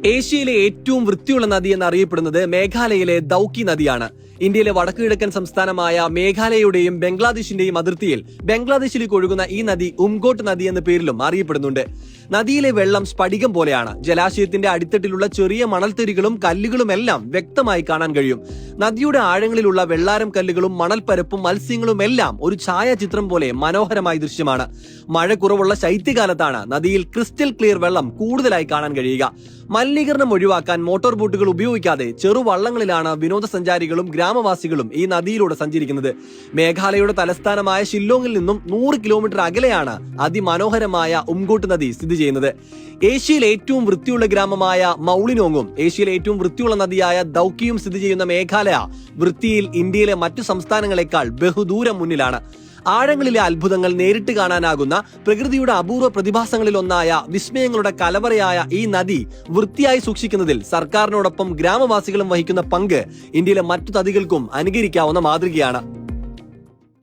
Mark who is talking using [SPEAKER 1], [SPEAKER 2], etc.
[SPEAKER 1] ഏഷ്യയിലെ ഏറ്റവും വൃത്തിയുള്ള നദി എന്നറിയപ്പെടുന്നത് മേഘാലയയിലെ ദൌക്കി നദിയാണ്. ഇന്ത്യയിലെ വടക്കുകിഴക്കൻ സംസ്ഥാനമായ മേഘാലയയുടെയും ബംഗ്ലാദേശിന്റെയും അതിർത്തിയിൽ ബംഗ്ലാദേശിലേക്ക് ഒഴുകുന്ന ഈ നദി ഉംഗോട്ട് നദി എന്ന പേരിലും അറിയപ്പെടുന്നുണ്ട്. നദിയിലെ വെള്ളം സ്ഫടികം പോലെയാണ്. ജലാശയത്തിന്റെ അടിത്തട്ടിലുള്ള ചെറിയ മണൽത്തരികളും കല്ലുകളും എല്ലാം വ്യക്തമായി കാണാൻ കഴിയും. നദിയുടെ ആഴങ്ങളിലുള്ള വെള്ളാരം കല്ലുകളും മണൽപ്പരപ്പും മത്സ്യങ്ങളും എല്ലാം ഒരു ഛായാചിത്രം പോലെ മനോഹരമായ ദൃശ്യമാണ്. മഴ കുറവുള്ള ശൈത്യകാലത്താണ് നദിയിൽ ക്രിസ്റ്റൽ ക്ലിയർ വെള്ളം കൂടുതലായി കാണാൻ കഴിയുക. മലിനീകരണം ഒഴിവാക്കാൻ മോട്ടോർ ബോട്ടുകൾ ഉപയോഗിക്കാതെ ചെറുവള്ളങ്ങളിലാണ് വിനോദസഞ്ചാരികളും ഗ്രാമവാസികളും ഈ നദിയിലൂടെ സഞ്ചരിക്കുന്നത്. മേഘാലയയുടെ തലസ്ഥാനമായ ഷില്ലോങ്ങിൽ നിന്നും 100 കിലോമീറ്റർ അകലെയാണ് അതിമനോഹരമായ ഉംഗോട്ട് നദി സ്ഥിതി ചെയ്യുന്നത്. ഏഷ്യയിലെ ഏറ്റവും വൃത്തിയുള്ള ഗ്രാമമായ മൗളിനോങ്ങും ഏഷ്യയിലെ ഏറ്റവും വൃത്തിയുള്ള നദിയായ ദൌക്കിയും സ്ഥിതി ചെയ്യുന്ന മേഘാലയ വൃത്തിയിൽ ഇന്ത്യയിലെ മറ്റു സംസ്ഥാനങ്ങളെക്കാൾ ബഹുദൂരം മുന്നിലാണ്. ആഴങ്ങളിലെ അത്ഭുതങ്ങൾ നേരിട്ട് കാണാനാകുന്ന പ്രകൃതിയുടെ അപൂർവ പ്രതിഭാസങ്ങളിൽ ഒന്നായ വിസ്മയങ്ങളുടെ കലവറയായ ഈ നദി വൃത്തിയായി സൂക്ഷിക്കുന്നതിൽ സർക്കാരിനോടൊപ്പം ഗ്രാമവാസികളും വഹിക്കുന്ന പങ്ക് ഇന്ത്യയിലെ മറ്റു നദികൾക്കും അനുകരിക്കാവുന്ന മാതൃകയാണ്.